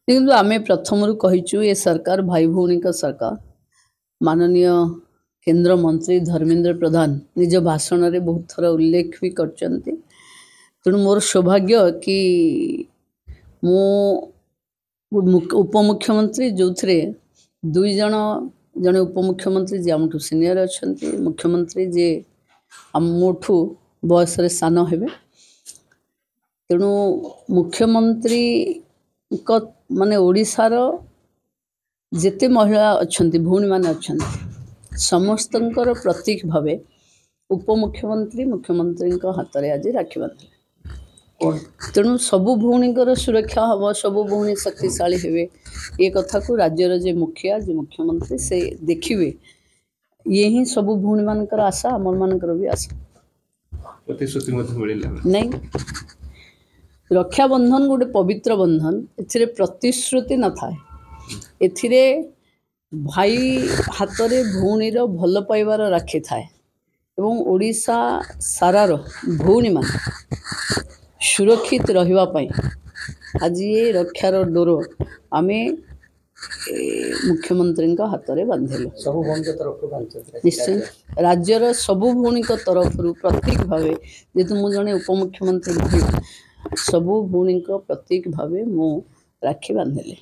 देखो आम प्रथम कहीचु ये सरकार भाई भौणी का सरकार। माननीय केंद्र मंत्री धर्मेंद्र प्रधान निज भाषण में बहुत थर उल्लेख भी कर तेणु मोर सौभाग्य कि मु उपमुख्यमंत्री जो थे दुई जन जड़े उपमुख्यमंत्री जी आमठू सीनियर अच्छा मुख्यमंत्री जी आमठू बयस सान हे तेणु मुख्यमंत्री माने ओडिशार जेते महिला अच्छा भौणी मान अच्छा समस्तंकर प्रतीक भावे उपमुख्यमंत्री मुख्यमंत्री हाथ में आज राखी बांधे तेणु सबू भौणीकर सुरक्षा हम सबू भौणी शक्तिशाली हे ये कथा को राज्यर जे मुखिया जे मुख्यमंत्री से देखिए ये ही सबू भौणी मानकर आशा आमर मानकर भी आशा नहीं। रक्षाबंधन गोटे पवित्र बंधन ए प्रतिश्रुति न थाए एथिरे भाई हाथ में भौणीर भल पाइबार राखी थाए एवं ओडिशा सारार भौणी मान सुरक्षित रहिबा आज ये रक्षार डोर आमे मुख्यमंत्री हाथ में बांधिलु निश्चय राज्यर सबू भौणी तरफ प्रतीक भाव जेहेतु मु जड़े उपमुख्यमंत्री महिला सबू भौणी प्रतीक भाव मु राखी बांधिली।